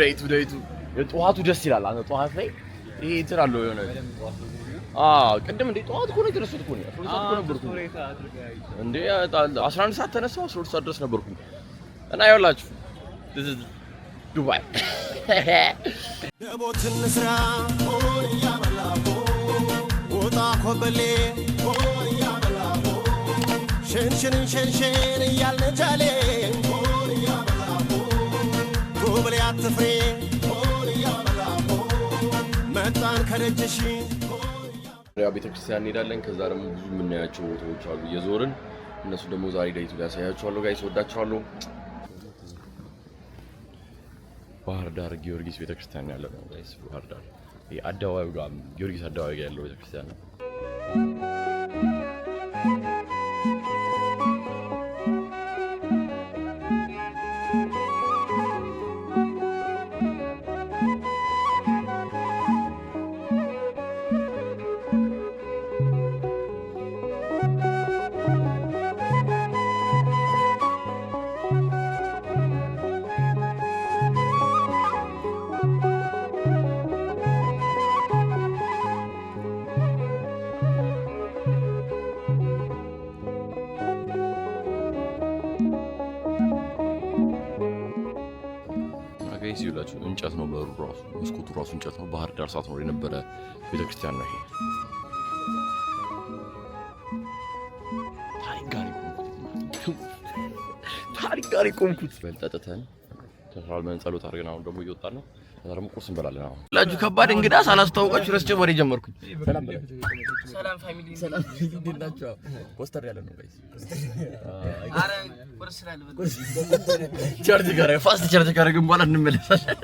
ዳይቱ የጧቱ ደስ ይላል አንተ ጧት ላይ ይሄ ትራለው የሆነ ቅድም እንደ ጧት እኮ ነው የተነሳሁት እኮ ነው 12 ሰዓት ነበርኩ እንዴ 11 ሰዓት ተነሳሁ 12 ሰዓት ድረስ ነበርኩ እና ይኸውላችሁ this is Dubai ደቦትን ስራ ሆን ያበላቦ ወጣ ኮበሌ ሆን ያበላቦ ሸንሸን ያልነጃሌ ሆን ያበላቦ ጎበሌ አትፍሬ ሆን ያበላቦ መጣን ከደጅሽ ያ ቤተክርስቲያን እንሄዳለን ከዛ ደግሞ ብዙ የምናያቸው ቦታዎች አሉ የዞርን እነሱ ደግሞ ዛሬ ዳይቱ ያሳያችኋለሁ ጋይስ ወዳችኋለሁ ባህር ዳር ጊዮርጊስ ቤተክርስቲያን ያለው ነው ጋይስ ባህር ዳር የአዳዋዩ ጋር ጊዮርጊስ አዳዋዩ ጋር ያለው ቤተክርስቲያን ነው ይላችሁ እንጨት ነው በሩ ራሱ መስኮቱ ራሱ እንጨት ነው ባህር ዳር ሳት ነው የነበረ ቤተክርስቲያን ነው ይሄ ታሪክ ጋር ቆምኩት በልጠጠተን ተሳልመን ጸሎት አድርገን አሁን ደግሞ እየወጣን ነው ዛሬም ቁርስ እንበላለን አሁን ላጁ ከባድ እንግዳ ሳላስተዋውቃችሁ ረስቼ ወሬ ጀመርኩኝ ሰላም ፋሚሊ ሰላም እንዴናችሁ ፖስተር ያለ ነው ጋይስ አረ ቁርስ ስላልበል ቻርጅ ጋር ፋስት ቻርጅ ካደረግን በኋላ እንመለሳለን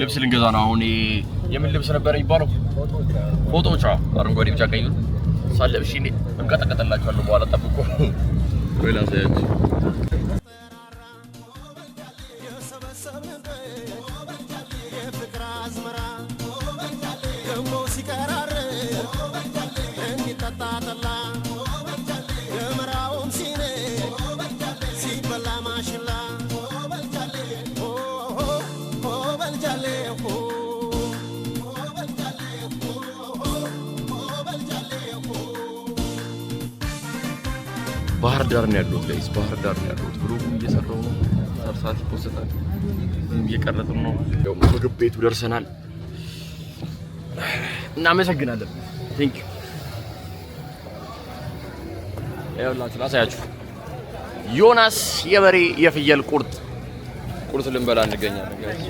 ልብስ ልንገዛ ነው አሁን የምን ልብስ ነበር የሚባለው ፎቶዎቿ አረንጓዴ ብቻ ቀይ ሳለብሽ እንዴ እንቀጠቀጠላችኋለሁ በኋላ ጠብቁ ወይ ላሳያችሁ ባህር ዳር ነው ያለው ጋይስ ባህር ዳር ነው ያለው ብሎጉን እየሰራው ነው ሰርሳት ይፖስታል እየቀረጥን ነው ያው ምግብ ቤቱ ደርሰናል እናመሰግናለን ቴንክ ዩ ያውላችሁ ላሳያችሁ ዮናስ የበሬ የፍየል ቁርጥ ልንበላ እንገኛለን ጋይስ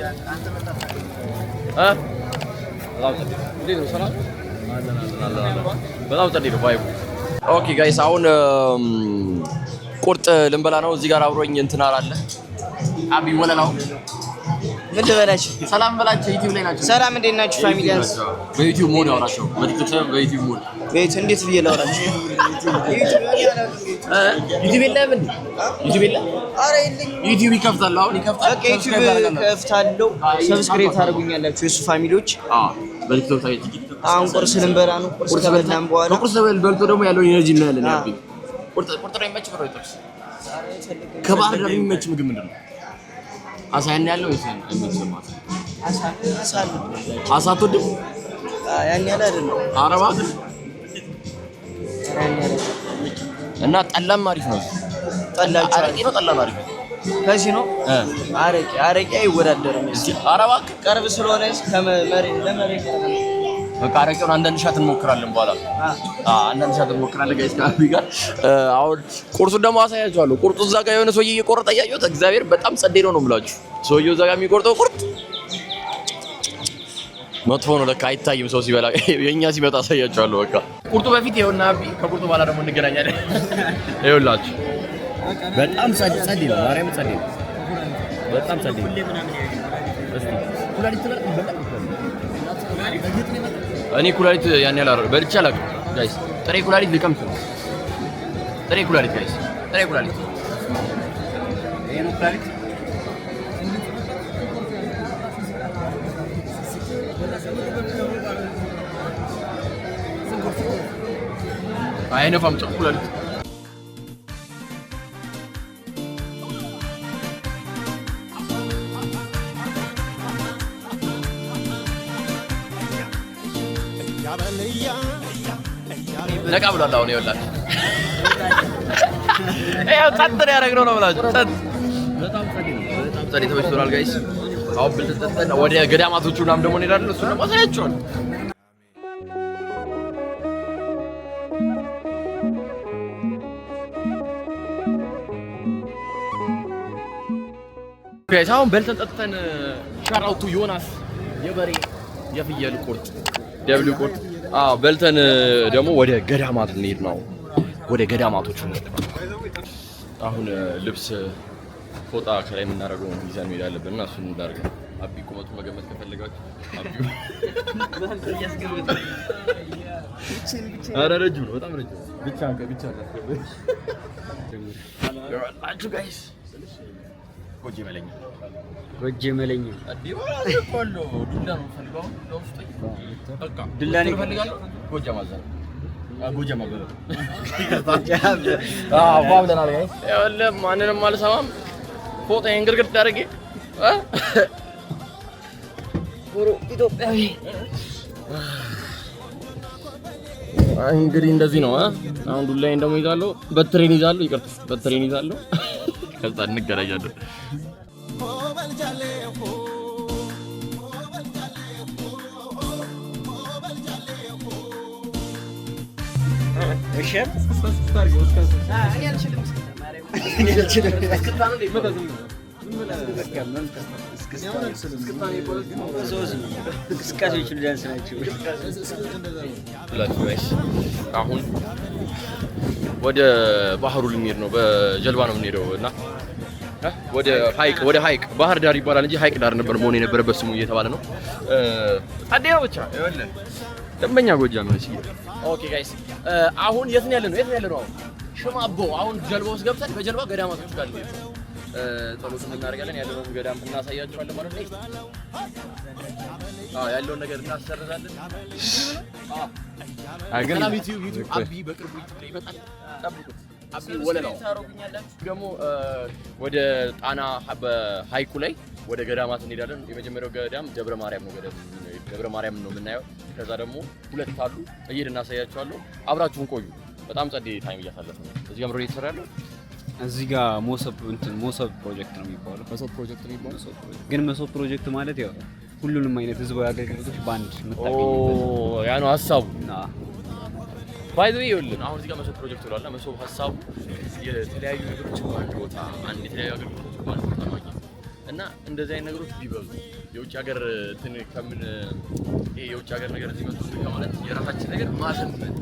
በጣም ጸዴ ነው ቫይቡ ኦኬ ጋይስ አሁን ቁርጥ ልንበላ ነው እዚህ ጋር አብሮኝ እንትና አለ አቢ ወለላው ምን ልበላችሁ ሰላም በላችሁ ዩቲዩብ ላይ ናችሁ ሰላም እንዴት ናችሁ ፋሚሊያንስ በዩቲዩብ ሞድ አውራቸው በቲክቶክ በዩቲዩብ ሞድ ቤት እንዴት ብዬ ላውራችሁ ዩቲዩብ የለም እንዴ ዩቲዩብ የለም አረ የለኝም ዩቲዩብ ይከፍታል አሁን ይከፍታል ኦኬ ዩቲዩብ ከፍታለሁ ሰብስክራይብ ታደርጉኛላችሁ የሱ ፋሚሊዎች በቲክቶክ ላይ አሁን ቁርስ ልንበላ ነው ቁርስ ከበላን በኋላ ቁርስ በልቶ ደግሞ ያለው ኢነርጂ እናያለን ያቢ ቁርጥ ነው የሚመች ብሮ ይጥርስ ከባህር ዳር የሚመች ምግብ ምንድነው አሳያን ያለው ይሰን የሚሰማት አሳ ተወድም ያን ያለ አይደለም አረባት እና ጠላም አሪፍ ነው ጠላችሁ አረቄ ነው ጠላ አሪፍ ከዚህ ነው አረቄ አይወዳደርም እስቲ አረባክ ቀርብ ስለሆነ ከመሬት ለመሬት በቃ አረቄውን አንዳንድ ሻት እንሞክራለን በኋላ አንዳንድ ሻት እንሞክራለን ጋይስ ካቢ ጋር አሁን ቁርጡን ደግሞ አሳያችኋለሁ ቁርጡ እዛ ጋር የሆነ ሰውዬ እየቆረጠ ያያዩት እግዚአብሔር በጣም ጸዴ ነው የምላችሁ ሰውዬው እዛ ጋር የሚቆርጠው ቁርጥ መጥፎ ነው ለካ አይታይም ሰው ሲበላ የኛ ሲመጣ አሳያችኋለሁ በቃ ቁርጡ በፊት ይኸውና አቢ ከቁርጡ በኋላ ደግሞ እንገናኛለን ይኸውላችሁ በጣም ጸዴ ነው ማርያም ጸዴ ነው በጣም ጸዴ ነው ኩላሊት በጣም እኔ ኩላሊት ያን ያላ በልቻ አላውቅም ጋይስ ጥሬ ኩላሊት ልቀምስ ነው ጥሬ ኩላሊት ጋይስ ጥሬ ኩላሊት ይሄ ነው ኩላሊት አይነፋም ጥሬ ኩላሊት ነቃ ብሏል አሁን ይኸውላችሁ ያው ጸጥ ያደረግነው ነው ብላችሁ ጸጥ በጣም ጸጥ ተመችቶናል ጋይስ አሁን ብልጥጥና ወደ ገዳማቶቹ ምናምን ደግሞ እንሄዳለን እሱን ደግሞ አሳያችኋለሁ ጋይስ አሁን በልተን ጠጥተን ሻራውቱ ዮናስ የበሬ የፍየል ቁርጥ ደብሊው ቁርጥ በልተን ደግሞ ወደ ገዳማት እንሄድ ነው ወደ ገዳማቶቹ እንሄድ አሁን ልብስ ፎጣ ከላይ የምናደርገው ይዘን መሄድ አለብን እና እሱን እንዳርግ አቢ ቁመቱ መገመት ከፈለጋችሁ አቢው ኧረ ረጅም ነው በጣም ረጅም ብቻ እናስገባ አቹ ጋይስ ጎጄ መለኛ አዲባ ቆሎ ዱላ ነው ፈልጋው ለውስጥ በቃ ዱላ ነው ፈልጋለሁ ጎጃ ማዘር ጎጃ ማዘር ባብለና ላይ ያለ ማንንም አልሰማም ፎጣዬን ግርግር አድርጌ ኦሮ ኢትዮጵያዊ እንግዲህ እንደዚህ ነው አሁን ዱላዬን ደግሞ ይዛለሁ በትሬን ይዛለሁ ይቅርታ በትሬን ይዛለሁ ከዛ እንገናኛለን እሺ አሁን ወደ ባህሩ ልንሄድ ነው በጀልባ ነው የምንሄደው እና ወደ ሀይቅ ባህር ዳር ይባላል እንጂ ሀይቅ ዳር ነበር መሆን የነበረበት ስሙ እየተባለ ነው አዴ ነው ብቻ ይወለ ደንበኛ ጎጃም ነው ሲል ኦኬ ጋይስ አሁን የት ነው ያለነው አሁን ሽማቦ አሁን ጀልባው ውስጥ ገብተን በጀልባ ገዳማቶች ጋር ነው ጸሎት እናደርጋለን ያለውን ገዳም እናሳያችኋለን ማለት ነው ያለውን ነገር እናሰርዛለን ሰላም ዩቲዩብ አቢ በቅርቡ ይመጣል ጠብቁት አቢ ወለላው ደግሞ ወደ ጣና በሃይቁ ላይ ወደ ገዳማት እንሄዳለን የመጀመሪያው ገዳም ደብረ ማርያም ነው የምናየው ከዛ ደግሞ ሁለት አሉ እየሄድን እናሳያችኋለሁ አብራችሁን ቆዩ በጣም ጸዴ ታይም እያሳለፍን ነው እዚህ ጋር ምሮ እየተሰራ ያለው እዚህ ጋር ሞሰብ ፕሮጀክት ነው የሚባለው ግን ሞሰብ ፕሮጀክት ማለት ያው ሁሉንም አይነት ህዝባዊ አገልግሎቶች ባንድ መጣቀም ያ ነው ሐሳቡ ባይ ዘ ዌይ ይኸውልህ አሁን እዚህ ጋር መሶብ ፕሮጀክት ብለዋልና መሶብ ሐሳቡ የተለያዩ ነገሮች ባንድ ቦታ አንድ የተለያዩ አገልግሎቶች ባንድ ቦታ ማግኘት እና እንደዚህ አይነት ነገሮች ቢበዙ የውጭ ሀገር እንትን ከምን የውጭ ሀገር ነገር እዚህ መጥቶ ከማለት የራሳችን ነገር ማዘመን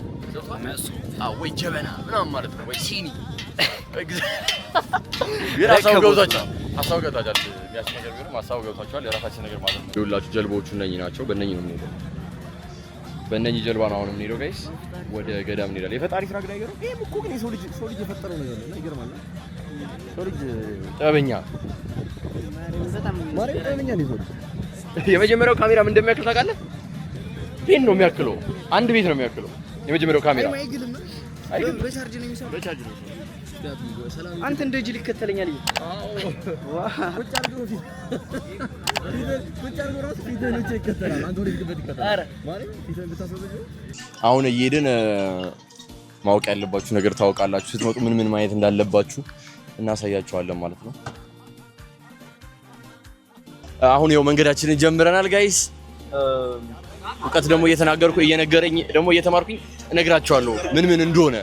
ወይ ጀበና ምናምን ማለት ነው ወይ ሲኒ ሀሳቡ ገብቷቸዋል የሚያስብ ነገር ቢሆንም ሀሳቡ ገብቷቸዋል የራሳችን ነገር ማለት ነው ይኸውላችሁ ጀልባዎቹ እነኚህ ናቸው በእነኚህ ነው የምንሄደው በእነኚህ ጀልባ ነው አሁን የምንሄደው ጋይስ ወደ ገዳም እንሄዳለን የፈጣሪ ስራ ግን አይገርም ይሄም እኮ ግን የሰው ልጅ የፈጠረው ነገር ነው ይገርማል ሰው ልጅ ጠበኛ ማርያም ነው የመጀመሪያው ካሜራ ምን እንደሚያክል ታውቃለህ ቤት ነው የሚያክለው አንድ ቤት ነው የሚያክለው የመጀመሪያው ካሜራ አይደል በቻርጅ ነው የሚሰራው በቻርጅ ነው አንተ እንደ ጅል ይከተለኛል ቁጭ አድርጎ ራስ ፊትህን ይከተላል አንተ ወደ ግበት ይከተላል ማለት ፊትህን ብታስወግድ አሁን እየሄድን ማወቅ ያለባችሁ ነገር ታውቃላችሁ ስትመጡ ምን ማየት እንዳለባችሁ እናሳያችኋለን ማለት ነው አሁን ይኸው መንገዳችንን ጀምረናል ጋይስ እውቀት ደግሞ እየነገረኝ ደግሞ እየተማርኩኝ እነግራችኋለሁ ምን እንደሆነ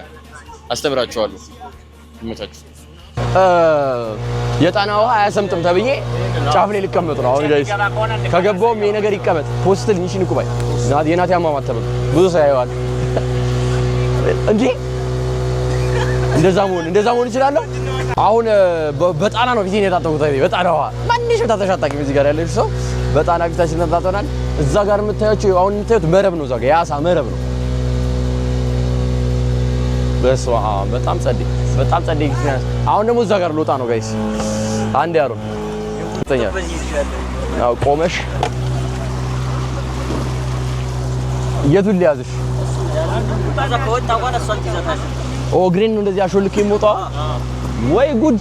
አስተምራችኋለሁ ይመቻችሁ የጣና ውሃ አያሰምጥም ተብዬ ጫፍ ላይ ልቀመጥ ነው አሁን ጋይስ ከገባውም ይሄ ነገር ይቀመጥ ፖስትል ሚሽን ኩባይ የናት ያማማት ተብሎ ብዙ ሰው ያየዋል እንዴ እንደዛ መሆን ይችላል አሁን በጣና ነው ፊቴን የታጠብኩት በጣና ውሃ ማንሽ ተታሻጣቂ እዚህ ጋር ያለሽ ሰው በጣና ፊታችን ተታጠናል እዛ ጋር የምታዩት አሁን የምታዩት መረብ ነው እዛ ጋር የአሳ መረብ ነው በስዋ በጣም ጸዴ ጊዜናስ አሁን ደግሞ እዛ ጋር ልወጣ ነው ጋይስ አንድ ያሮ ያው ቆመሽ የቱን ሊያዝሽ ግሪን ነው እንደዚህ አሾልክ ይሞጣ ወይ ጉድ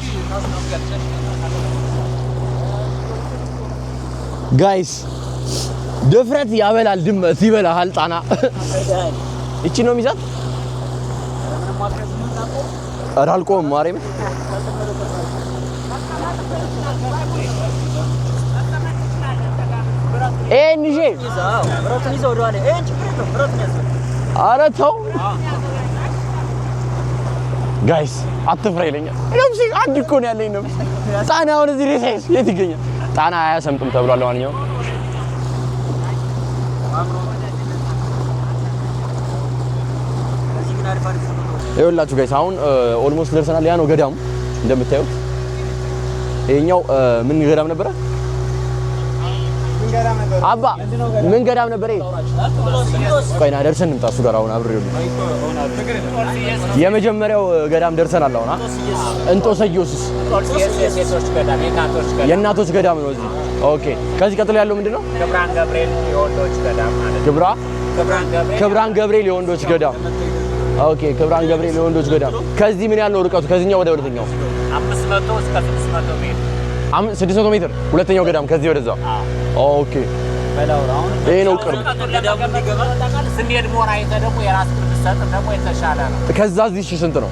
ጋይስ ድፍረት ያበላል ድመት ይበላል ጣና እቺ ነው ሚዛት አራልቆም ማርያም እንጂ ብረቱን ይዘው ወደኋላ ችግር የለውም ብረቱን ያዘው ኧረ ተው ጋይስ አትፍራ ይለኛል ነፍሴ አንድ እኮ ነው ያለኝ ነፍስ ጣና አሁን እዚህ ሬሳይስ የት ይገኛል ጣና አያሰምጥም ተብሏል ለማንኛውም ይኸውላችሁ ጋይስ አሁን ኦልሞስት ደርሰናል ያ ነው ገዳሙ እንደምታዩት ይሄኛው ምን ገዳም ነበረ አባ ምን ገዳም ነበር ይሄ ቆይና ደርሰን እንምጣ እሱ ጋር አሁን አብሬው የመጀመሪያው ገዳም ደርሰናል አሁን እንጦሰ ኢየሱስ የእናቶች ገዳም ነው እዚህ ኦኬ ከዚህ ቀጥሎ ያለው ምንድነው ክብራን ገብርኤል የወንዶች ገዳም ማለት ክብራን ገብርኤል የወንዶች ገዳም ኦኬ ክብራን ገብርኤል የወንዶች ገዳም ከዚህ ምን ያለው ርቀቱ ከዚህኛው ወደ ሁለተኛው 500 እስከ 600 ሜትር 600 ሜትር ሁለተኛው ገዳም ከዚህ ወደዛ ኦኬ ይሄ ነው ቅርብ ስንሄድ ሞራ ደግሞ የራስ ቅርብ ደግሞ የተሻለ ነው ከዛ እዚህ ስንት ነው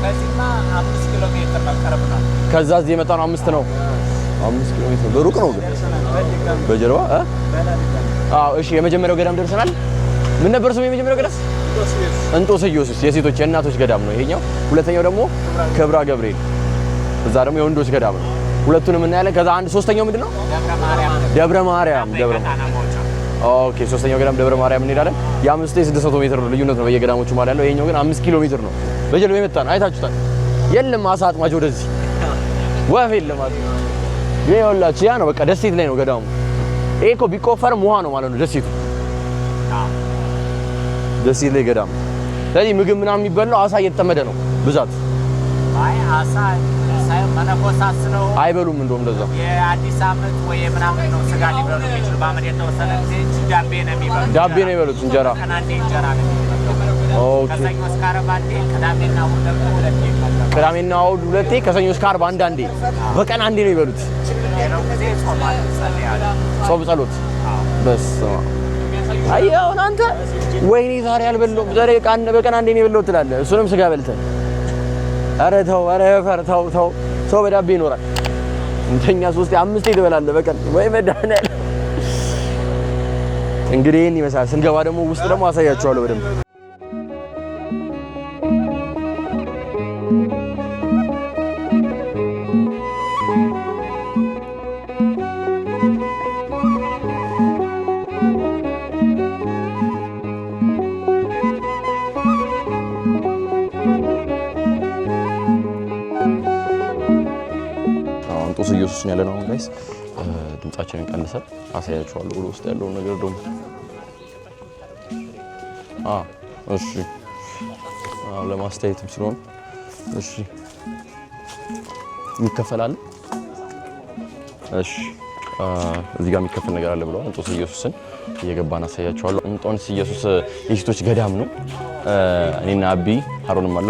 ከዚህማ 5 ኪሎ ሜትር መቀረብ ነው ከዛ እዚህ የመጣ ነው 5 ነው 5 ኪሎ ሜትር በሩቅ ነው ግን በጀርባ አዎ እሺ የመጀመሪያው ገዳም ደርሰናል ምን ነበር ስሙ የመጀመሪያው ገዳም እንጦሰ ኢየሱስ የሴቶች የእናቶች ገዳም ነው ይሄኛው ሁለተኛው ደግሞ ክብራ ገብርኤል እዛ ደግሞ የወንዶች ገዳም ነው ሁለቱንም እናያለን ከዛ አንድ ሶስተኛው ምንድነው ደብረ ማርያም ኦኬ ሶስተኛው ገዳም ደብረ ማርያም እንሄዳለን የ500 ሜትር ነው ልዩነት ነው በየገዳሞቹ ማለት ያለው ይሄኛው ግን 5 ኪሎ ሜትር ነው በጀልባ የመጣን አይታችሁታል የለም አሳ አጥማጅ ወደዚህ ወፍ የለም ማለት ይኸውላችሁ ያ ነው በቃ ደሴት ላይ ነው ገዳሙ ይሄ እኮ ቢቆፈርም ውሃ ነው ማለት ነው ደሴቱ ደሴት ላይ ገዳም ስለዚህ ምግብ ምናምን የሚበላው አሳ እየተጠመደ ነው ብዛት አይ አሳ መነኮሳት ነው አይበሉም እንደውም እንደዛ የአዲስ አመት ወይ ምናምን ነው ስጋ ሊበሉ የሚችሉ በአመት የተወሰነ ጊዜ ዳቤ ነው የሚበሉት እንጀራ ከናንዴ እንጀራ ነው ኦኬ ከሰኞ እስከ ዓርብ አንዴ ቅዳሜና እሑድ ደግሞ ሁለቴ ከሰኞ እስከ ዓርብ አንዳንዴ በቀን አንዴ ነው የሚበሉት ሌላው ጊዜ ጾም ጸሎት በስመ አብ አየው አንተ ወይኔ ዛሬ አልበላሁም ዛሬ በቀን አንዴ ነው የበላሁት ትላለህ እሱንም ስጋ በልተህ ኧረ ተው ኧረ ፈርተው ሰው በዳቤ ይኖራል እንተኛ 3-5 ትበላለህ በቀን ወይ መድኃኒዓለም እንግዲህ ይሄን ይመስላል ስንገባ ደግሞ ውስጥ ደግሞ አሳያችኋለሁ በደንብ እንጦሰ ኢየሱስ ነው ያለነው ጋይስ ድምጻችንን ቀንሰን አሳያችኋለሁ ወደ ውስጥ ያለው ነገር ደግሞ እሺ ለማስተያየትም ስለሆነ እሺ ይከፈላል እሺ እዚህ ጋር የሚከፈል ነገር አለ ብለው እንጦሰ ኢየሱስን እየገባን አሳያችኋለሁ እንጦንስ ኢየሱስ የሴቶች ገዳም ነው እኔና አቢ አሮንም አለ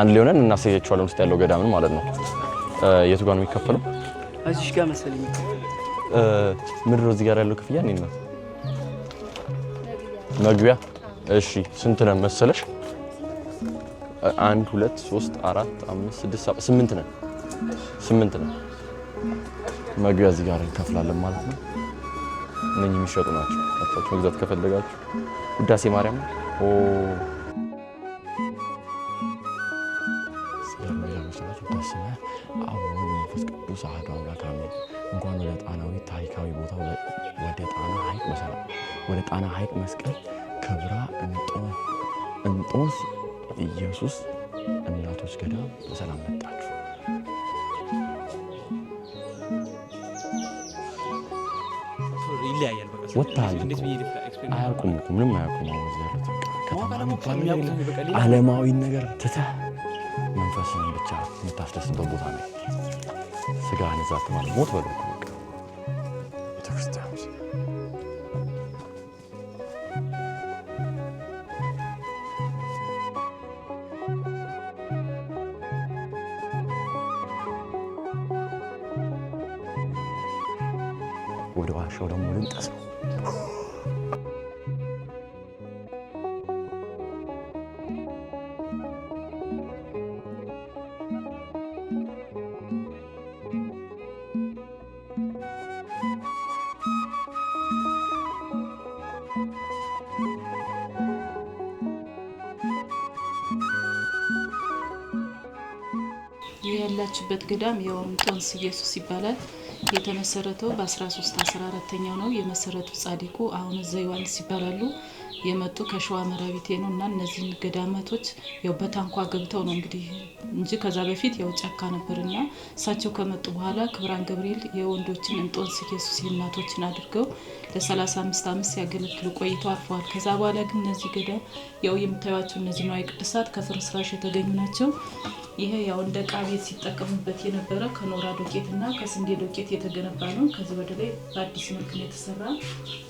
አንድ ላይ ሆነን እናሳያችኋለን ውስጥ ያለው ገዳምን ማለት ነው የቱ ጋር ነው የሚከፈለው እዚህ ጋር መሰለኝ ምድር እዚህ ጋር ያለው ክፍያ እኔና መግቢያ እሺ ስንት ነው መሰለሽ 1 2 3 4 5 6 7 8 ነው 8 ነው መግቢያ እዚህ ጋር እንከፍላለን ማለት ነው እነኚህ የሚሸጡ ናቸው አጣችሁ መግዛት ከፈለጋችሁ ውዳሴ ማርያም እንኳን ወደ ጣናዊ ታሪካዊ ቦታ ወደ ጣና ሐይቅ መስቀል ክብራ እንጦንስ ኢየሱስ እናቶች ገዳም በሰላም መጣችሁ። ይለያያል በቃ ወጣል አያውቁም እኮ ምንም አያውቁም። ዓለማዊ ነገር ትተህ መንፈስን ብቻ የምታስደስትበት ቦታ ነው። ስጋህን እዛ አትማል ሞት በሉ ቤተክርስቲያን ወደ ዋሻው ደግሞ ልንጠስ ነው። ያላችበት ገዳም የእንጦንስ ኢየሱስ ይባላል። የተመሰረተው በ1314ኛው ነው። የመሰረቱ ጻድቁ አሁን ዘዮሐንስ ይባላሉ። የመጡ ከሸዋ መራቢቴ ነው እና እነዚህ ገዳማቶች ያው በታንኳ ገብተው ነው እንግዲህ እንጂ ከዛ በፊት ያው ጫካ ነበርና እሳቸው ከመጡ በኋላ ክብራን ገብርኤል የወንዶችን እንጦንስ ኢየሱስ የእናቶችን አድርገው ለ35 ዓመት ሲያገለግሉ ቆይተው አርፈዋል። ከዛ በኋላ ግን እነዚህ ገዳም ያው የምታዩቸው እነዚህ ንዋየ ቅድሳት ከፍርስራሽ የተገኙ ናቸው። ይሄ ያው እንደ ዕቃ ቤት ሲጠቀሙበት የነበረ ከኖራ ዱቄትና ከስንዴ ዱቄት የተገነባ ነው። ከዚህ ወደ ላይ በአዲስ መልክ ነው የተሰራ።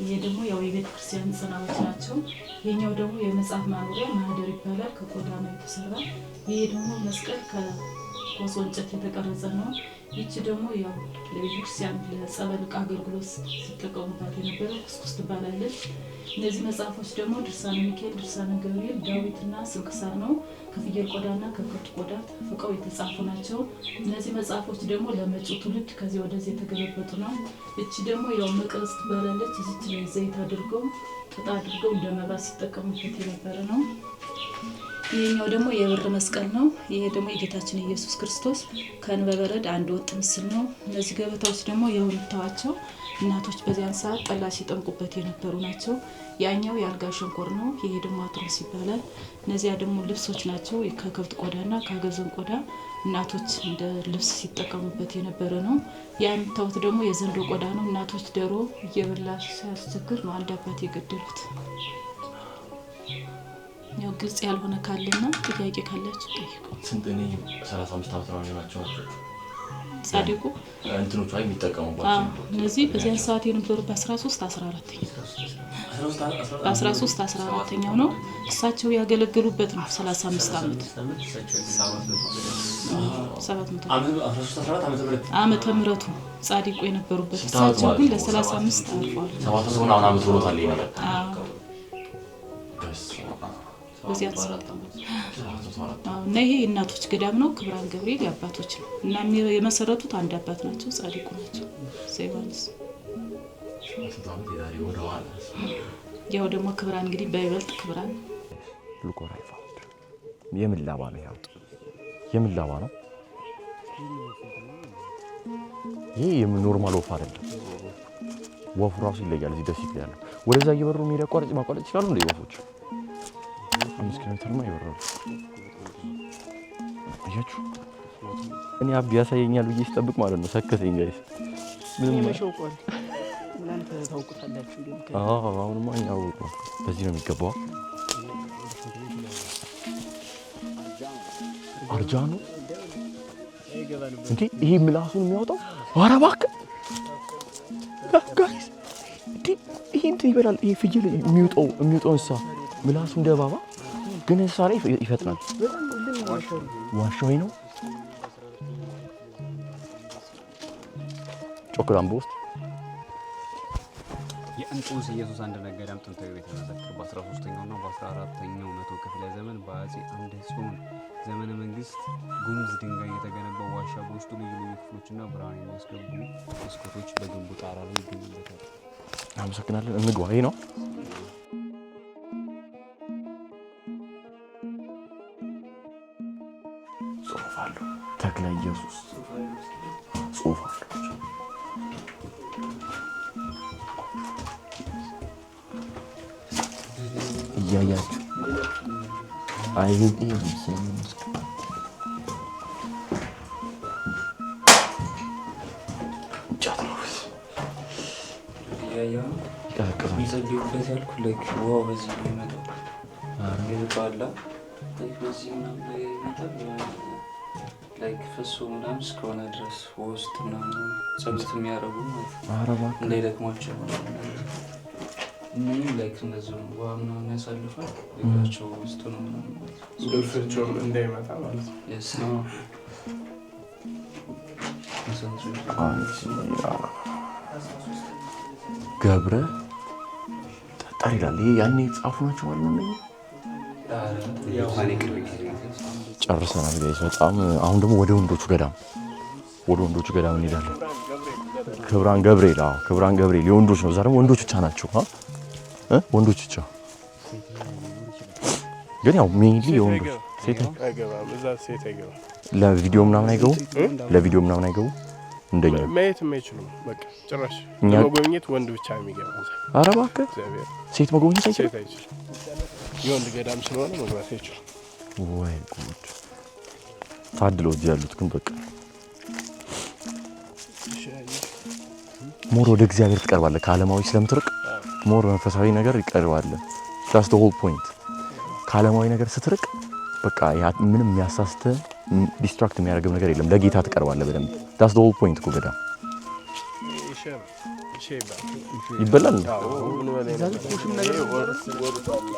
ይሄ ደግሞ ያው የቤተ ክርስቲያን ጽናዎች ናቸው። ይሄኛው ደግሞ የመጽሐፍ ማኖሪያ ማህደር ይባላል። ከቆዳ ነው የተሰራ። ይሄ ደግሞ መስቀል ከኮሶ እንጨት የተቀረጸ ነው። ይቺ ደግሞ ያው ለቤተ ክርስቲያን ለጸበል ዕቃ አገልግሎት ሲጠቀሙባት የነበረ ኩስኩስ ትባላለች። እነዚህ መጽሐፎች ደግሞ ድርሳነ ሚካኤል፣ ድርሳነ ገብርኤል፣ ዳዊትና ስንክሳር ነው። ከፍየል ቆዳና ከከብት ቆዳ ተፍቀው የተጻፉ ናቸው። እነዚህ መጽሐፎች ደግሞ ለመጪው ትውልድ ከዚህ ወደዚህ የተገለበጡ ነው። እቺ ደግሞ ያው መቅረዝ ትባላለች። እዚች ላይ ዘይት አድርገው ጥጣ አድርገው እንደ መባ ሲጠቀሙበት የነበረ ነው። ይሄኛው ደግሞ የብር መስቀል ነው። ይሄ ደግሞ የጌታችን ኢየሱስ ክርስቶስ ከዕንበ በረድ አንድ ወጥ ምስል ነው። እነዚህ ገበታዎች ደግሞ የምታዩዋቸው እናቶች በዚያን ሰዓት ጠላ ሲጠምቁበት የነበሩ ናቸው። ያኛው የአልጋ ሸንኮር ነው። ይሄ ደግሞ አትሮስ ይባላል። እነዚያ ደግሞ ልብሶች ናቸው። ከከብት ቆዳና ከአገዘን ቆዳ እናቶች እንደ ልብስ ሲጠቀሙበት የነበረ ነው። ያ የምታዩት ደግሞ የዘንዶ ቆዳ ነው። እናቶች ዶሮ እየበላ ሲያስቸግር ነው አንድ አባት የገደሉት። ያው ግልጽ ያልሆነ ካለና ጥያቄ ካላችሁ ጠይቁ። ስንት እኔ 35 ዓመት ነው ያላቸው ጻድቁ እንትኖቹ አይ የሚጠቀሙባቸው እነዚህ በዚያን ሰዓት የነበሩ በ1314ኛው ነው። እሳቸው ያገለገሉበት ነው 35 ዓመት 700 ዓመተ ምህረቱ ጻድቁ የነበሩበት እሳቸው ግን ለ35 አልፏል። 700 ዓመት ሆኖታል ይሄ ነገር። በዚያ እና ይሄ የእናቶች ገዳም ነው። ክብራን ገብርኤል የአባቶች ነው እና የመሰረቱት አንድ አባት ናቸው፣ ጻድቁ ናቸው ዘዮሐንስ። ያው ደግሞ ክብራን እንግዲህ በይበልጥ ክብራን ልቆራይፋ የምላባ ነው ያውጥ የምላባ ነው። ይሄ የኖርማል ወፍ አይደለም። ወፉ ራሱ ይለያል። እዚህ ደስ ይላል። ወደዛ እየበሩ ሜዳ ቆርጭ ማቆረጥ ይችላሉ እንደ ወፎች 5 ኪሎ ሜትር ነው ይወራሉ። አያችሁ እኔ አብ ያሳየኛል ብዬ ስጠብቅ ማለት ነው ሰከተኝ ጋይስ። ምንም መሸውቋል እናንተ ታውቁታላችሁ እንዴ? አሁንማ እኛው በዚህ ነው የሚገባው። አርጃኑ እንዴ ይሄ ምላሱን የሚያወጣው ኧረ እባክህ ጋይስ እንዴ ይሄ እንትን ይበላል። ይሄ ፍየል የሚወጣው እንስሳ ምላሱ እንደ እባባ ግን እንስሳ ላይ ይፈጥናል። ዋሻው ነው ጮክላምቦ ውስጥ የእንጦንስ ኢየሱስ አንድነት ገዳም ጥንታዊ ቤተ መዘክር በ13ኛው እና በ14ኛው መቶ ክፍለ ዘመን በአፄ አምደ ጽዮን ዘመነ መንግስት ጉምዝ ድንጋይ የተገነባው ዋሻ በውስጡ ልዩ ልዩ ክፍሎችና ብርሃን የሚያስገቡ መስኮቶች በግንቡ ጣራ ላይ ይገኙበታል። አመሰግናለን። እንግባ። ይሄ ነው ጽሑፍ አለው። ተክለ ኢየሱስ ጽሑፍ አለው። እያያችሁ አይሁን ይመስል ይጸልዩበት ያልኩ ላይክ ዋው በዚህ ነው የሚመጣው። ይባላ ላይክ በዚህ ምናምን ነገር ይመጣል። ላይክ ፈሶ ምናምን እስከሆነ ድረስ ውስጥ ምናምን ጸሎት የሚያደርጉ ማለት ነው እንዳይደክሟቸው ምንም ላይክ እንደዚሁ ነው። ውሃ ምናምን ያሳልፋል እግራቸው ውስጥ ነው ምናምን ልብሳቸው እንዳይመጣ ማለት ነው። የስ ገብረ ጠጠር ይላል። ይሄ ያኔ የተጻፉ ናቸው ማለት ነው። ጨርሰናል ጋይስ በጣም አሁን ደግሞ ወደ ወንዶቹ ገዳም እንሄዳለን። ክብራን ገብርኤል ክብራን ገብርኤል የወንዶች ነው። እዛ ደግሞ ወንዶች ብቻ ናቸው ወንዶች ብቻ ግን ያው ሜይንሊ የወንዶች ሴት አይገባም። እዛ ሴት አይገባም። ለቪዲዮ ምናምን አይገቡ እንደኛ ማየት የማይችሉም በቃ ጭራሽ ለመጎብኘት ወንድ ብቻ የሚገባው። ኧረ እባክህ ሴት መጎብኘት አይችልም። የወንድ ገዳም ስለሆነ መግባት አይችልም። ወይ ጉድ! ታድለው እዚህ ያሉት ግን በቃ ሞር ወደ እግዚአብሔር ትቀርባለህ። ከዓለማዊ ስለምትርቅ ሞር መንፈሳዊ ነገር ይቀርባለህ። that's the whole point። ከዓለማዊ ነገር ስትርቅ በቃ ምንም የሚያሳስትህ ዲስትራክት የሚያደርግ ነገር የለም። ለጌታ ትቀርባለህ በደንብ። that's the whole point እኮ ገዳም ይበላል።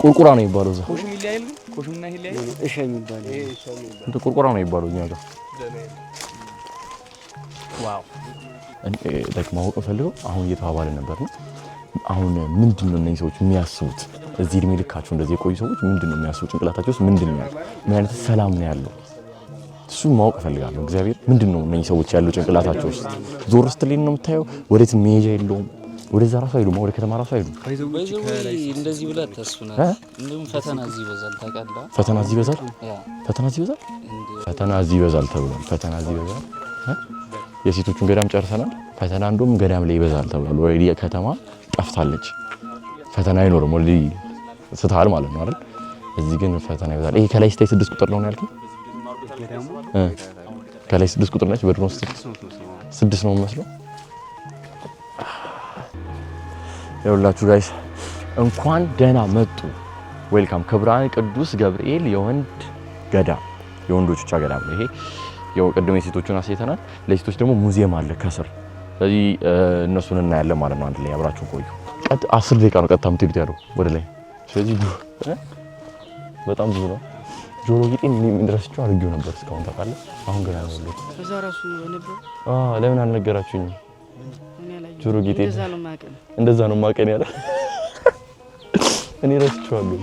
ቁርቁራ ነው የሚባለው እዛ። ቁርቁራ ነው የሚባለው እኛ ጋር። ዋው! እኔ ማወቅ ፈልገው አሁን እየተባባልን ነበር ነው። አሁን ምንድነው እነዚህ ሰዎች የሚያስቡት? እዚህ እድሜ ልካቸው እንደዚህ የቆዩ ሰዎች ምንድነው የሚያስቡት? ጭንቅላታቸው ውስጥ ምንድነው ያለው? ምን አይነት ሰላም ነው ያለው? እሱን ማወቅ ፈልጋለሁ። እግዚአብሔር ምንድነው እነዚህ ሰዎች ያለው ጭንቅላታቸው ውስጥ? ዞር ስትል ነው የምታየው። ወዴት መሄጃ የለውም። ወደዛ ራሱ አይሉም። ወደ ከተማ ራሱ አይሉም። እንደዚህ ብላ ተስፈናል። እንደውም ፈተና እዚህ ይበዛል ታውቃለህ። ፈተና እዚህ ይበዛል ተብሏል። ፈተና እዚህ ይበዛል። የሴቶቹን ገዳም ጨርሰናል። ፈተና እንደውም ገዳም ላይ ይበዛል ተብሏል። ወይዲ ከተማ ጠፍታለች። ፈተና አይኖርም። ወልዲ ስትሃል ማለት ነው አይደል? እዚህ ግን ፈተና ይበዛል። ይሄ ከላይ ስታይ 6 ቁጥር ነው ያልከኝ? ከላይ 6 ቁጥር ነች። በድሮ 6 ነው የሚመስለው። ይኸውላችሁ ጋይስ እንኳን ደህና መጡ። ዌልካም ክብራን ቅዱስ ገብርኤል የወንድ ገዳም፣ የወንዶች ብቻ ገዳም ነው ይሄ። ያው ቀደም የሴቶቹን አሳይተናል። ለሴቶች ደግሞ ሙዚየም አለ ከስር። ስለዚህ እነሱን እናያለን ማለት ነው። አንድ ላይ አብራችሁ ቆዩ። 10 ደቂቃ ነው ቀጥታ የምትሄዱት ያለው ወደ ላይ። ስለዚህ በጣም ብዙ ነው። ጆሮ ጌጤን እንደረስቸው አድርጌው ነበር እስካሁን ታውቃለህ። አሁን ገና ነው ያለው። ከዛ ራሱ ነበር። ለምን አልነገራችሁኝም? ጆሮ ጌጤ እንደዛ ነው ማቀን ያለ እኔ ረስቼዋለሁ።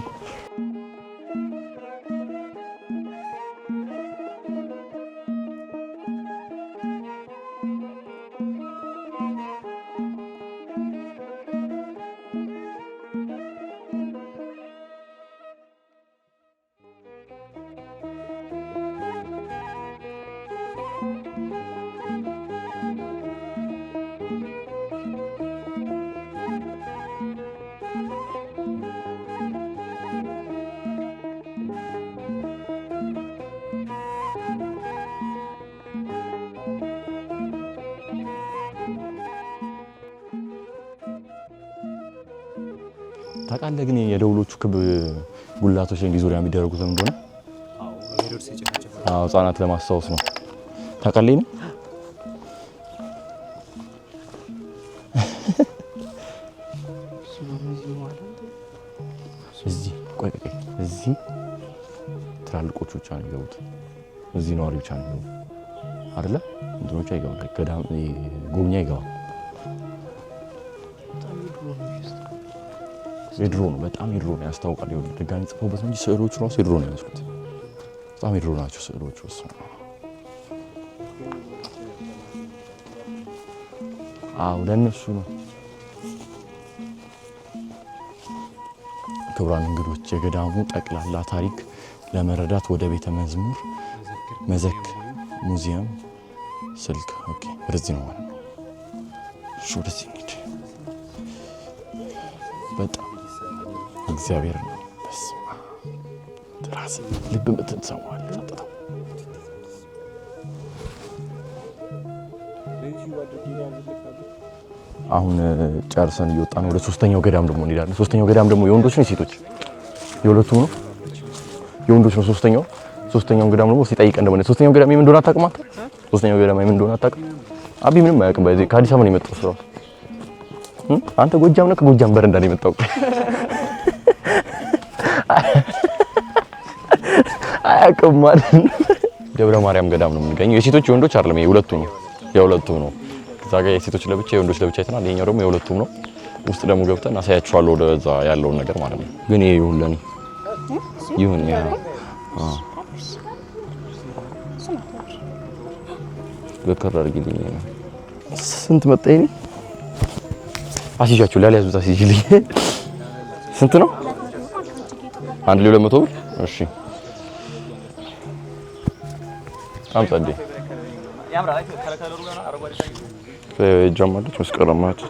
ታውቃለህ ግን የደውሎቹ ክብ ጉላቶች እንዲህ ዙሪያ የሚደረጉት ለምን እንደሆነ? ህጻናት ለማስታወስ ነው። ታውቃለህ ነው እዚህ ትላልቆቹ ብቻ ነው የሚገቡት። እዚህ ነዋሪ ብቻ ነው የሚገቡት አይደለ? እንትኖቹ አይገቡም። ገዳም ጎብኚ አይገባም። የድሮ ነው፣ በጣም የድሮ ነው ያስታውቃል። ይኸውልህ ድጋሚ ጽፈውበት እንጂ ስዕሎቹ ራሱ የድሮ ነው ያሉት። በጣም የድሮ ናቸው ስዕሎቹ። እሱ ለእነሱ ነው። ክቡራን እንግዶች የገዳሙ ጠቅላላ ታሪክ ለመረዳት ወደ ቤተ መዝሙር መዘክር ሙዚየም ስልክ ወደዚህ ነው ማለት ነው። እሺ ወደዚህ እንሂድ። በጣም እግዚአብሔር ነው። በስመ አብ ራስ ልብ ምትን ሰማል ተጣጣው አሁን ጨርሰን እየወጣን ወደ ሶስተኛው ገዳም ደግሞ እንሄዳለን። ሶስተኛው ገዳም ደግሞ የወንዶች ነው የሴቶች? የሁለቱም ነው። የወንዶች ነው ሶስተኛው ገዳም ደግሞ ሲጠይቀን ደግሞ ሶስተኛው ገዳም ምን እንደሆነ አታውቅም አንተ? ሶስተኛው ገዳም ምን እንደሆነ አታውቅም? አቢ ምንም አያውቅም። በዚህ ከአዲስ አበባ ነው የመጣው ስራው። አንተ ጎጃም ነው? ከጎጃም በረንዳ ነው የመጣው። አያውቅም ማለት ደብረ ማርያም ገዳም ነው የምንገኘው። የሴቶች የወንዶች አይደለም፣ የሁለቱ ነው። የሁለቱ ነው። እዛ ጋር የሴቶች ለብቻ የወንዶች ለብቻ አይተናል። ይሄኛው ደግሞ የሁለቱም ነው። ውስጥ ደግሞ ገብተን አሳያችኋለሁ ወደዛ ያለውን ነገር ማለት ነው። ግን ይሄ ይሁን ለኔ ይሁን ያ በከራ አድርጊልኝ። ስንት መጣ ይሄ? አሲጃችሁ ላልያዙት አሲጅልኝ። ስንት ነው? አንድ ላይ 200 ብር። እሺ አምጣልኝ። ያምራል። ከለከለሩ ጋር አረጋግጥ ጀማለች መስቀለማች።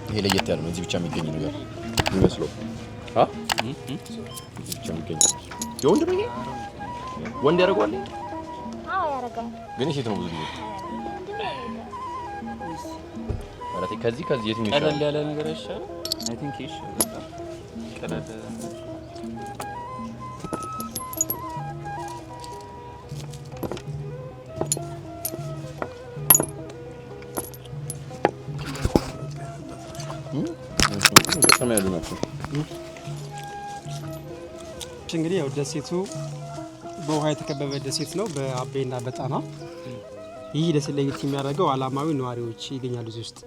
ይሄ ለየት ያለ ነው። እዚህ ብቻ የሚገኝ ነገር ይመስለው እዚህ ብቻ የሚገኝ የወንድ ነው። ይሄ ወንድ ያደርገዋል? አዎ ያደርጋል። ግን ሴት ነው ብዙ ጊዜ ማለት ከዚህ የትኛው ይሻላል? ቀለል ያለ ነገር ይሻላል። አይ ቲንክ ይሻላል። ቀለል እንግዲህ ያው ደሴቱ በውሃ የተከበበ ደሴት ነው፣ በአቤና በጣና። ይህ ደሴት ለየት የሚያደርገው ዓላማዊ ነዋሪዎች ይገኛሉ እዚህ ውስጥ።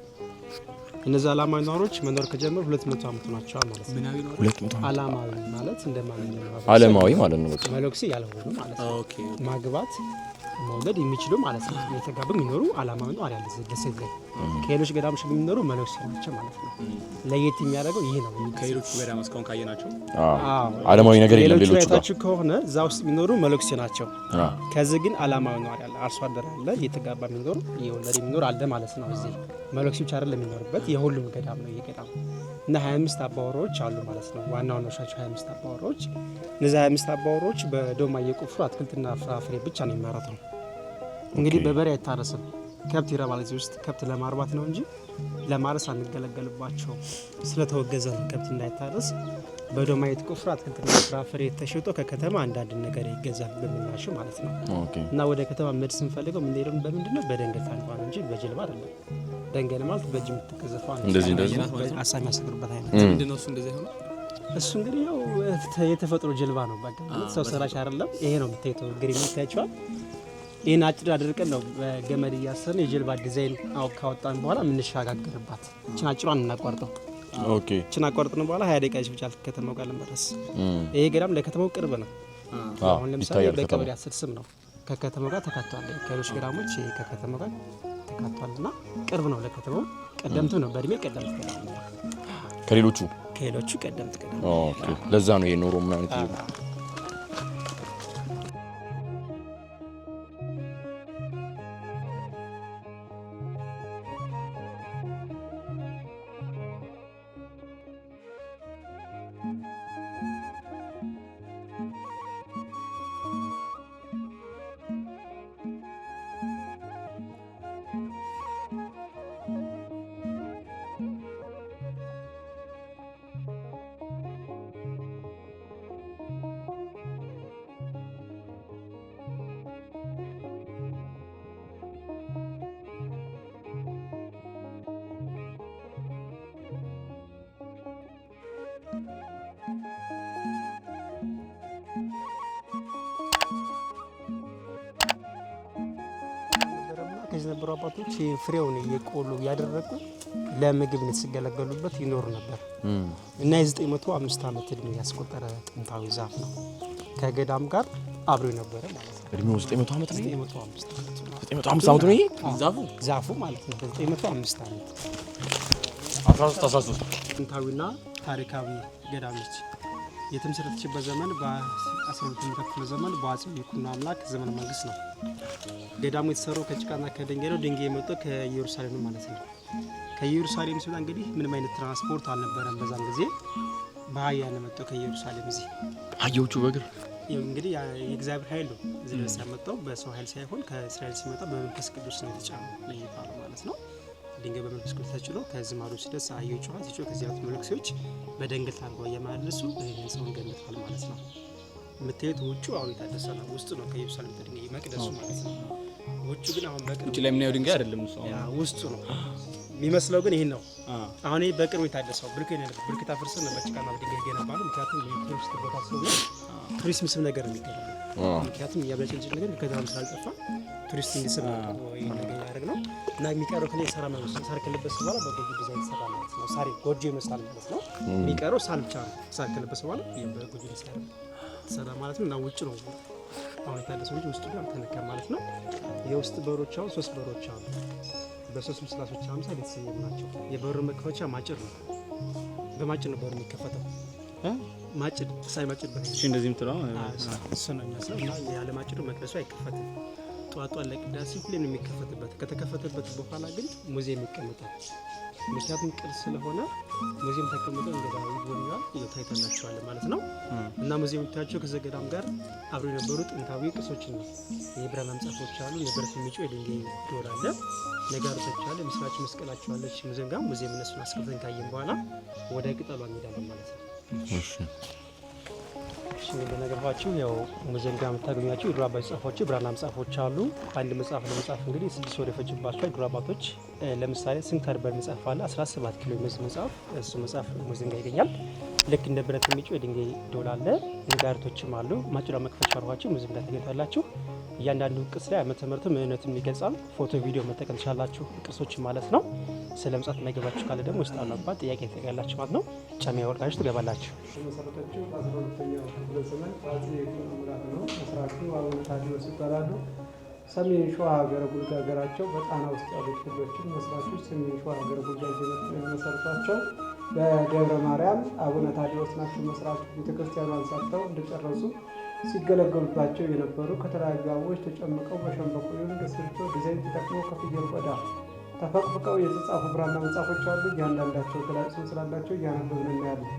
እነዚህ ዓላማዊ ነዋሪዎች መኖር ከጀመሩ 200 ዓመት ናቸዋል ማለት ነው። 200 ዓላማዊ ማለት እንደማንኛውም ዓለማዊ ማለት ነው። በቃ መለኩሴ ያልሆኑ ማለት ነው። ኦኬ ማግባት መውለድ የሚችሉ ማለት ነው። የተጋቡ የሚኖሩ ዓላማዊ ነዋሪ ያለ ደሴት ላይ ከሌሎች ገዳሞች የሚኖሩ መለኩሴ ናቸው ማለት ነው። ለየት የሚያደርገው ይሄ ነው። ከሌሎች ገዳሞች እስካሁን ካየናቸው ዓለማዊ ነገር የለም። ሌሎች አይታችሁ ከሆነ እዛ ውስጥ የሚኖሩ መለኩሴ ናቸው። ከዚህ ግን ዓላማዊ ነዋሪ ያለ አርሶ አደር አለ፣ የተጋባ የሚኖሩ የወለደ የሚኖር አለ ማለት ነው። እዚህ መለኩሴ ብቻ አይደለም የሚኖርበት፣ የሁሉም ገዳም ነው የገዳም እና 25 አባወራዎች አሉ ማለት ነው። ዋና ዋናዎቻቸው 25 አባወራዎች። እነዚህ 25 አባወራዎች በዶማ እየቆፍሩ አትክልትና ፍራፍሬ ብቻ ነው የሚያመርቱ። እንግዲህ በበሬ አይታረስም። ከብት ይረባል እዚህ ውስጥ። ከብት ለማርባት ነው እንጂ ለማረስ አንገለገልባቸው። ስለተወገዘ ነው ከብት እንዳይታረስ። በዶማ እየተቆፍሩ አትክልትና ፍራፍሬ ተሽጦ ከከተማ አንዳንድ ነገር ይገዛል በሚማሽ ማለት ነው። እና ወደ ከተማ መሄድ ስንፈልገው የምንሄደው በምንድነው? በደንገል ታንኳ ነው እንጂ በጀልባ አይደለም። ደንገል ማለት በእጅ የምትቀዘፈው እንደዚህ አሳ የሚያስገሩበት አይነት ምንድነው? እሱ እንደዚህ ሆነ። እሱ እንግዲህ ያው የተፈጥሮ ጀልባ ነው። በቃ ሰው ሰራሽ አይደለም። ይሄ ነው የምታዩት። ግሪን ይታያችኋል። ይሄን አጭር አድርቀን ነው በገመድ እያሰርን የጀልባ ዲዛይን ካወጣን በኋላ የምንሻጋገርባት። እቺን አጭሯን እናቋርጠው። ኦኬ እቺን አቋርጠን በኋላ 20 ደቂቃ ይፈጃል ከተማው ጋር ለመድረስ። ይሄ ገዳም ለከተማው ቅርብ ነው። አሁን ለምሳሌ በቀበሌ 10 ስም ነው ከከተማው ጋር ተካቷል። ከሌሎች ገዳሞች ከከተማው ጋር ተካቷልና ቅርብ ነው ለከተማው። ቀደምት ነው፣ በእድሜ ቀደምት ገዳም ነው ከሌሎቹ ቀደምት ገዳም። ኦኬ ለዛ ነው ይሄ ኖሮ ምን አይነት ከዚህ ነበሩ አባቶች ፍሬውን እየቆሉ ያደረቁ ለምግብ ሲገለገሉበት ይኖር ነበር እና የ905 ዓመት እድሜ ያስቆጠረ ጥንታዊ ዛፍ ነው። ከገዳም ጋር አብሮ ነበር ማለት ነው። እድሜው 900 ዓመት ነው። 905 ዓመት ነው። ይሄ ዛፉ ማለት ነው። 905 ዓመት 13 ጥንታዊና ታሪካዊ ገዳም ነች። የተመሰረተችበት ዘመን በ12ኛው ክፍለ ዘመን በአፄ ይኩኖ አምላክ ዘመነ መንግስት ነው። ገዳሙ የተሰራው ከጭቃና ከድንጋይ ነው። ድንጋይ የመጣው ከኢየሩሳሌም ማለት ነው። ከኢየሩሳሌም ሲመጣ እንግዲህ ምንም አይነት ትራንስፖርት አልነበረም በዛን ጊዜ። በአህያ ነው የመጣው ከኢየሩሳሌም። እዚህ አህያዎቹ በእግር እንግዲህ የእግዚአብሔር ኃይል ነው እዚህ ድረስ ያመጣው። በሰው ኃይል ሳይሆን ከእስራኤል ሲመጣ በመንፈስ ቅዱስ ነው የተጫነው የሚባለው ማለት ነው። ድንጋይ በመንፈስ ቅዱስ ተጭኖ ከዚህ ማዶ ሲደርስ አህዮቹ ሲጮህ ከዚህ ያሉት መለኩሴዎች በደንገል ታንኳ እየመላለሱ ህንጻውን ገንብተዋል ማለት ነው። የምታዩት ውጩ አሁን የታደሰ ነው። ውስጡ ነው ከኢየሩሳሌም ድንጋይ መቅደሱ ማለት ነው። ውጩ ግን አሁን በቅርቡ ውጭ ላይ የምናየው ድንጋይ አይደለም እሱ አሁን ውስጡ ነው የሚመስለው። ግን ይሄን ነው አሁን ይሄ በቅርቡ የታደሰው። ብልክ ታፈርሰን ነው በጭቃና በድንጋይ ገነባሉ። ምክንያቱም የቱሪስት ቦታ ስለሆነ ቱሪስት ምስብ ነገር ነው የሚገኘው። ምክንያቱም ያበለጭልጭ ነገር ከተማም ስላልጠፋ ቱሪስት እንዲስብ ነው ይሄን ነገር ያደረግ ነው። እና የሚቀረው ከላይ ሰራ ነው ሳር ከለበሰ በኋላ በጎጆ ዲዛይን ሰራ ማለት ነው። ሳሪ ጎጆ ይመስላል ማለት ነው። የሚቀረው ሳር ብቻ ነው። ሳር ከለበሰ በኋላ በጎጆ ዲዛይን ሰራ ማለት ነው። እና ውጭ ነው አሁን የታደሰው እንጂ ውስጡ ጋር ተነካ ማለት ነው። የውስጥ በሮች አሁን 3 በሮች አሉ። በ3 ምስላሶች 50 ቤተሰብ ናቸው። የበሩ መክፈቻ ማጭድ ነው። በማጭድ ነው በሩ የሚከፈተው። ማጭድ ሳይማጭድ በፊት እሺ፣ እንደዚህ ምትለው እሱ ነው የሚመስለው። እና ያለ ማጭዱ መቅደሱ አይከፈትም። ጧጧ ለቅዳሴ ሁሌም የሚከፈትበት ከተከፈተበት በኋላ ግን ሙዚየም ይቀመጣል። ምክንያቱም ቅርስ ስለሆነ ሙዚየም ተቀምጦ እንግዳ ይጎብኛል ይታይተናቸዋል ማለት ነው። እና ሙዚየም ታቸው ከዘገዳም ጋር አብሮ የነበሩ ጥንታዊ ቅርሶችን ነው። የብራና መጽሐፎች አሉ። የብረት ምንጩ የድንጋይ ዶር አለ። ነጋሪቶች አለ። ምስራች መስቀላቸው አለች። ሙዚየም ጋር ሙዚየም እነሱን አስከፍተን ካየን በኋላ ወደ ቅጠሏ እንሄዳለን ማለት ነው። እሺ እንደነገርኳችሁ ያው ሙዚየም ጋር የምታገኟቸው የድሮ አባቶች መጽሐፎች ብራና መጽሐፎች አሉ። አንድ መጽሐፍ ለመጻፍ እንግዲህ 6 ወር የፈጅባቸው የድሮ አባቶች ለምሳሌ ስንክሳር በመጽሐፍ አለ 17 ኪሎ የሚይዝ መጽሐፍ እሱ መጽሐፍ ሙዚየም ጋር ይገኛል። ልክ እንደ ብረት የሚጮህ የድንጋይ ዶል አለ። ነጋሪቶችም አሉ። ማጭራ መክፈቻ አርጓችሁ ሙዚየም ጋር ታገኛላችሁ። እያንዳንዱ ቅርስ ላይ ዓመተ ምሕረቱን ምንነቱን ይገልጻል። ፎቶ ቪዲዮ መጠቀም ትችላላችሁ። ቅርሶች ማለት ነው። ስለ መጽሐፍ የማይገባችሁ ካለ ደግሞ ውስጥ አላባት ጥያቄ ትጠይቃላችሁ ማለት ነው። ጫማ ያወልቃችሁ ትገባላችሁ። መሰረታችሁ በ12ኛው ክፍለ ዘመን አፄ ይኩኖ አምላክ ነው። መስራቹ አቡነ ታዲዮስ ይባላሉ። ሰሜን ሸዋ ሀገረ ቡልጋ ሀገራቸው በጣና ውስጥ ያሉት ክፍሎችን መስራቾች ሰሜን ሸዋ ሀገረ ቡልጋ የመሰረቷቸው በደብረ ማርያም አቡነ ታዲዮስ ናቸው። መስራቾች ቤተክርስቲያኗን ሰርተው እንደጨረሱ ሲገለገሉባቸው የነበሩ ከተለያዩ አበቦች ተጨምቀው በሸንበቆ በስርቶ ዲዛይን ተጠቅመው ከፍየል ቆዳ ተፈቅፍቀው የተጻፉ ብራና መጽሐፎች አሉ። እያንዳንዳቸው ገላጭ ስላላቸው እያነበብን እናያለን።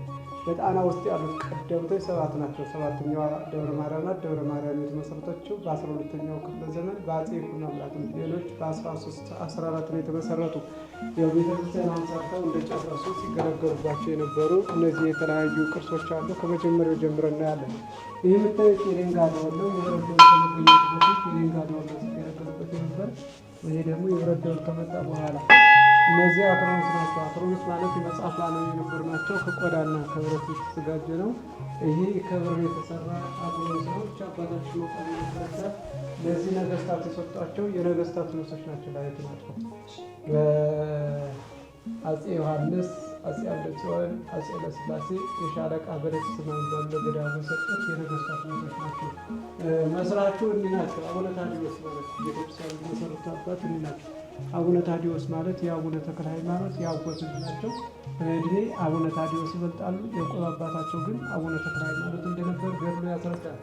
በጣና ውስጥ ያሉት ቀደምቶች 7 ናቸው። 7ኛዋ ደብረ ማርያም ናት። ደብረ ማርያም የተመሰረተችው በ12ኛው ክፍለ ዘመን በአፄ ይኩኖ አምላክ ነው። ሌሎች በ1314 ነው የተመሰረቱ። የቤተክርስቲያን ሰርተው እንደጨረሱ ሲገለገሉባቸው የነበሩ እነዚህ የተለያዩ ቅርሶች አሉ። ከመጀመሪያው ጀምረን እናያለን። ይህ የምታዩት የሌንጋ ደወል ነው። የብረት ደወል ከመገኘቱ በፊት የሌንጋ ደወል ሲገለገሉበት ነበር። ይሄ ደግሞ የብረት ደወል ከመጣ በኋላ እነዚህ አትሮንስ ናቸው። አትሮንስ ማለት የመጽሐፍ ላይ የነበሩ ናቸው። ከቆዳና ከብረት የተዘጋጀ ነው። ይሄ ከብር የተሰራ አትሮንስ ነው። ብቻ አባታችን ወጣት ይመስላል። ለዚህ ነገስታት የሰጧቸው የነገስታት ልብሶች ናቸው። ላይት ናቸው። አፄ ዮሐንስ፣ አፄ አምደ ጽዮን፣ አፄ ለስላሴ የሻለቃ በረት ስማን ባለው ገዳሙ የሰጡት የነገስታት ልብሶች ናቸው። መስራቹ እኒ ናቸው። አቡነ ታዲዮስ ማለት ቤተክርስቲያን የመሰረቱ አባት እኒ ናቸው። አቡነ ታዲዮስ ማለት የአቡነ ተክለ ሃይማኖት ያጎት ናቸው። በእድሜ አቡነ ታዲዮስ ይበልጣሉ። የቆብ አባታቸው ግን አቡነ ተክለ ሃይማኖት እንደነበር ገድሉ ያስረዳል።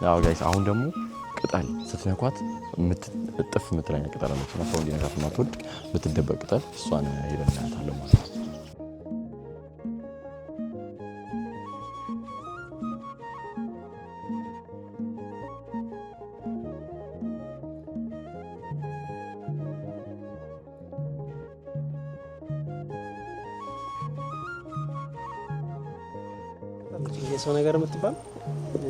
ያው ጋይስ አሁን ደግሞ ቅጠል ስትነኳት እጥፍ የምትለኝ ቅጠል አለች እና ሰው እንዲነካት የማትወድ የምትደበቅ ቅጠል እሷን ሄደን እናያታለን ማለት ነው። የሰው ነገር የምትባል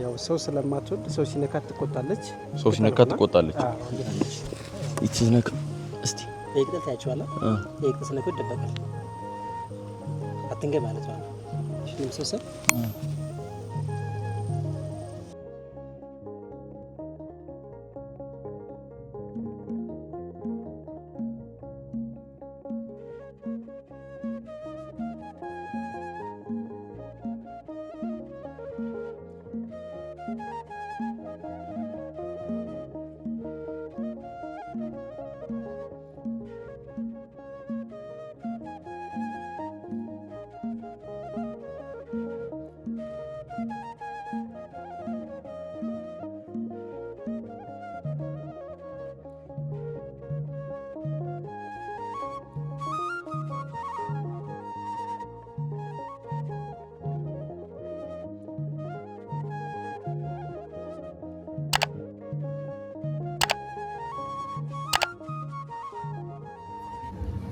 ያው ሰው ስለማትወድ ሰው ሲነካት ትቆጣለች። ሰው ሲነካት ትቆጣለች። እቺ ነክ እስቲ የቅጠል ታያቸዋለህ። የቅጠል ስነኩ ይደበቃል። አትንገ ማለት ነው። እሺ ለምሰሰብ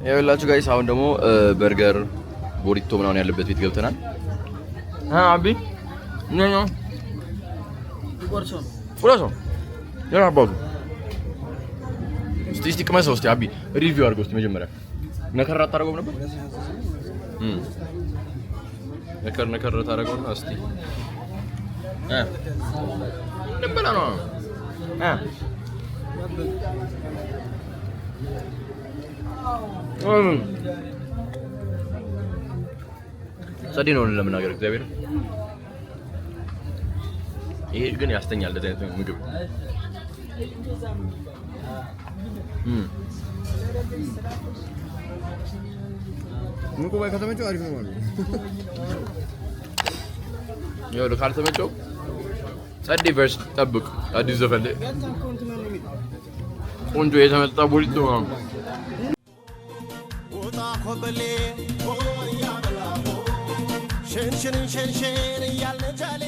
ይኸውላችሁ ጋይስ አሁን ደግሞ በርገር ቦሪቶ ምናምን ያለበት ቤት ገብተናል። አቢ ነኝ ቆርሶ ያባቱ እስቲ ቅመሰው እስቲ አቢ ሪቪው አድርገው እስቲ መጀመሪያ ነከራ ታደርገው ነበር ነከራ ታደርገው እስቲ ነበር ነው ጸዴ ነው ለምናገር እግዚአብሔር ይሄ ግን ያስተኛል እንደዚህ አይነት ምግብ ሙቆ ባይ ከተመቸው አሪፍ ነው ማለት ያው ካልተመቸው ጸዴ ቨርስ ጠብቅ አዲስ ዘፈን ቆንጆ የተመጣ ቦሪቶ ነው ኮበሌ ሸንሸን ያለ ጃሌ